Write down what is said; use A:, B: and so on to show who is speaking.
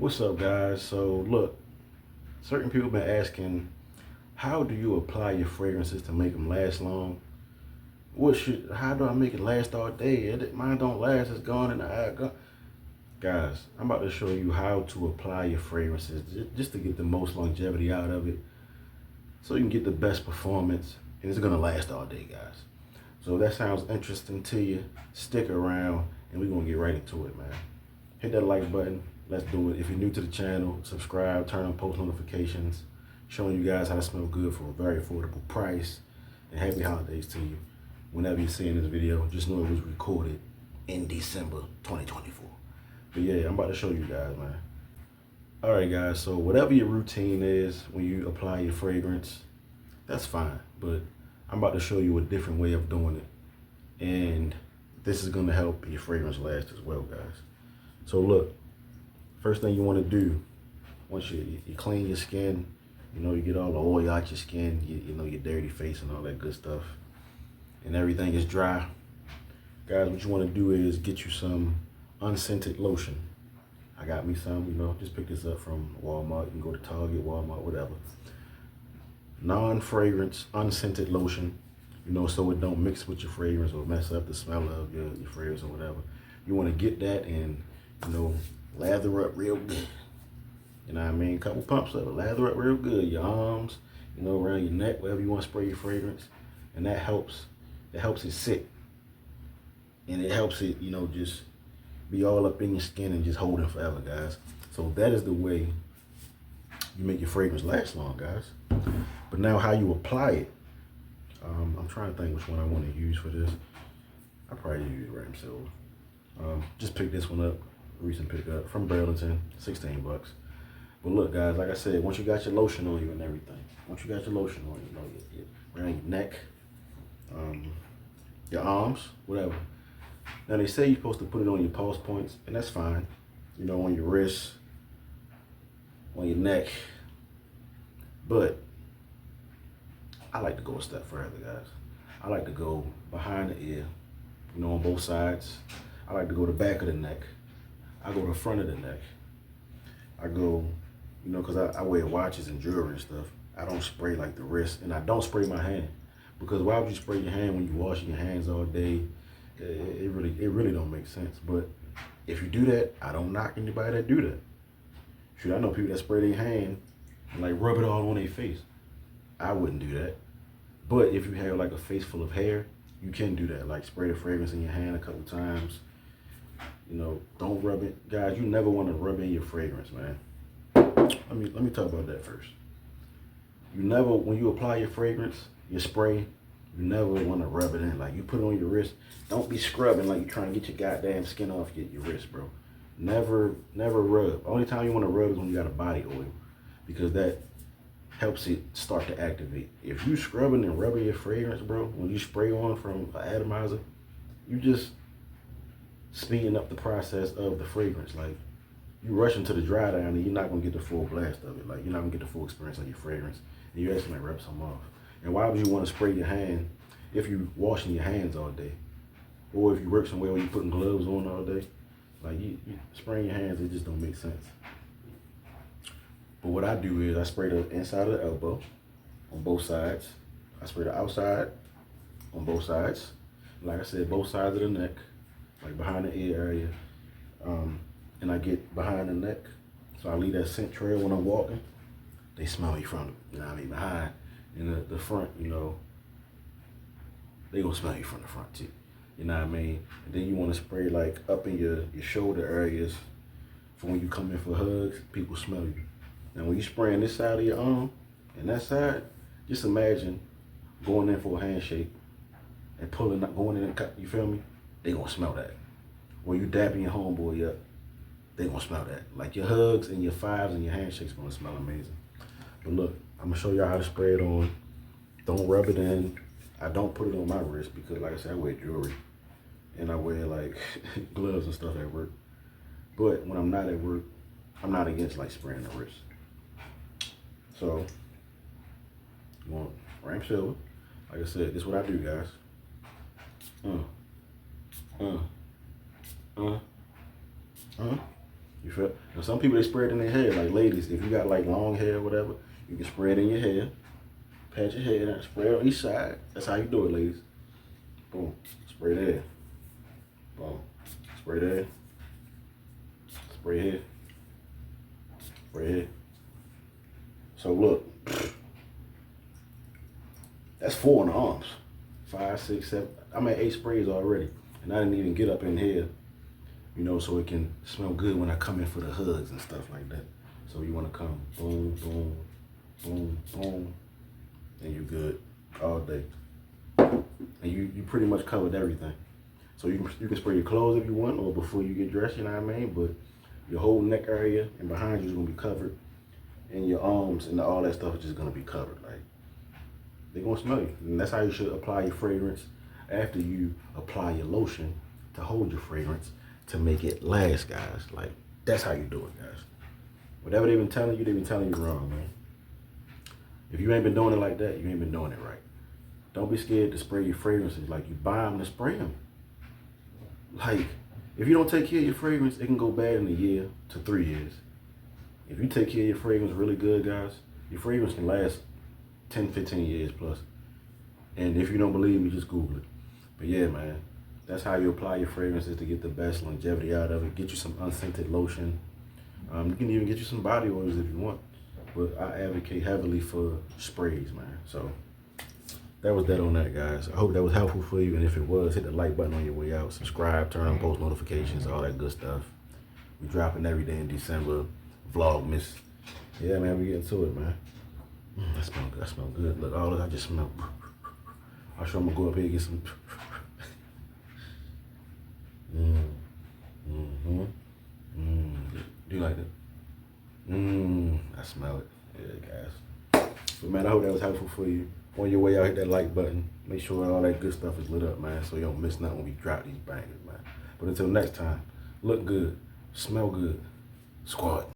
A: What's up, guys? So look, certain people been asking, how do you apply your fragrances to make them last long? How do I make it last all day? Mine don't last, it's gone in the eye. Guys, I'm about to show you how to apply your fragrances just to get the most longevity out of it so you can get the best performance and it's gonna last all day, guys. So if that sounds interesting to you, stick around and we're gonna get right into it, man. Hit that like button. Let's do it. If you're new to the channel, subscribe, turn on post notifications, showing you guys how to smell good for a very affordable price. And happy holidays to you. Whenever you're seeing this video, just know it was recorded in December 2024. But yeah, I'm about to show you guys, man. All right, guys, so whatever your routine is when you apply your fragrance, that's fine. But I'm about to show you a different way of doing it. And this is gonna help your fragrance last as well, guys. So look, first thing you want to do, once you clean your skin, you get all the oil out your skin, your dirty face and all that good stuff, and everything is dry. Guys, what you want to do is get you some unscented lotion. I got me some, just pick this up from Walmart. You can go to Target, Walmart, whatever. Non-fragrance, unscented lotion, so it don't mix with your fragrance or mess up the smell of your fragrance or whatever. You want to get that and lather up real good. You know what I mean? Couple pumps of it, lather up real good. Your arms, around your neck, wherever you want to spray your fragrance. And that helps it sit. And it helps it, just be all up in your skin and just hold it forever, guys. So that is the way you make your fragrance last long, guys. But now how you apply it. I'm trying to think which one I want to use for this. I probably use Ram Silver. Just pick this one up. Recent pickup from Burlington, 16 bucks. But look, guys, like I said, once you got your lotion on you and everything, around your neck, your arms, whatever. Now they say you're supposed to put it on your pulse points, and that's fine. On your wrists, on your neck. But I like to go a step further, guys. I like to go behind the ear, on both sides. I like to go the back of the neck. I go to the front of the neck. I go, because I wear watches and jewelry and stuff. I don't spray like the wrist, and I don't spray my hand. Because why would you spray your hand when you're washing your hands all day? It really don't make sense. But if you do that, I don't knock anybody that do that. Shoot, I know people that spray their hand and like rub it all on their face. I wouldn't do that. But if you have like a face full of hair, you can do that. Like spray the fragrance in your hand a couple times. Don't rub it. Guys, you never want to rub in your fragrance, man. Let me talk about that first. When you apply your fragrance, your spray, you never want to rub it in. Like you put it on your wrist, don't be scrubbing like you're trying to get your goddamn skin off your wrist, bro. Never rub. Only time you want to rub is when you got a body oil, because that helps it start to activate. If you scrubbing and rubbing your fragrance, bro, when you spray on from an atomizer, you just speeding up the process of the fragrance. Like you rushing to the dry down and you're not gonna get the full blast of it. Like you're not gonna get the full experience of your fragrance, and you actually might rub some off. And why would you want to spray your hand if you're washing your hands all day, or if you work somewhere where you're putting gloves on all day? Like you spraying your hands, it just don't make sense. But what I do is I spray the inside of the elbow on both sides. I spray the outside on both sides. Like I said, both sides of the neck, like behind the ear area. And I get behind the neck. So I leave that scent trail when I'm walking. They smell me from, behind. And the front, they gonna smell you from the front too. You know what I mean? And then you wanna spray like up in your shoulder areas for when you come in for hugs, people smell you. Now when you spraying this side of your arm and that side, just imagine going in for a handshake and going in and cut, you feel me? They gonna smell that. When you dapping your homeboy up, they gonna smell that. Like your hugs and your fives and your handshakes gonna smell amazing. But look, I'm gonna show y'all how to spray it on. Don't rub it in. I don't put it on my wrist because like I said, I wear jewelry. And I wear like gloves and stuff at work. But when I'm not at work, I'm not against like spraying the wrist. So, you want Ram Silver. Like I said, this is what I do, guys. You feel? Now some people, they spray it in their hair. Like ladies, if you got like long hair or whatever, you can spray it in your hair. Pat your head and spray it on each side. That's how you do it, ladies. Boom. Spray there. Boom. Spray there. Spray here. Spray here. So look. That's 4 in the arms. 5, 6, 7. I'm at 8 sprays already. And I didn't even get up in here, you know, so it can smell good when I come in for the hugs and stuff like that. So you want to come boom, boom, boom, boom, and you're good all day. And you pretty much covered everything. So you can spray your clothes if you want, or before you get dressed, you know what I mean? But your whole neck area and behind you is going to be covered. And your arms and all that stuff is just going to be covered. Like, they're going to smell you. And that's how you should apply your fragrance after you apply your lotion to hold your fragrance to make it last, guys. Like, that's how you do it, guys. Whatever they've been telling you wrong, man. If you ain't been doing it like that, you ain't been doing it right. Don't be scared to spray your fragrances. Like, you buy them to spray them. Like, if you don't take care of your fragrance, it can go bad in a year to 3 years. If you take care of your fragrance really good, guys, your fragrance can last 10, 15 years plus. And if you don't believe me, just Google it. But yeah, man, that's how you apply your fragrances to get the best longevity out of it. Get you some unscented lotion. You can even get you some body oils if you want. But I advocate heavily for sprays, man. So that was that on that, guys. I hope that was helpful for you. And if it was, hit the like button on your way out. Subscribe, turn on post notifications, all that good stuff. We dropping every day in December. Vlogmas. Yeah, man, we getting to it, man. That smell good. That smell good. Look, all this I just smell. I'm sure I'm gonna go up here and get some. Do you like it? I smell it. Yeah, guys. But man, I hope that was helpful for you. On your way out, hit that like button. Make sure all that good stuff is lit up, man, so you don't miss nothing when we drop these bangers, man. But until next time, look good, smell good, squad.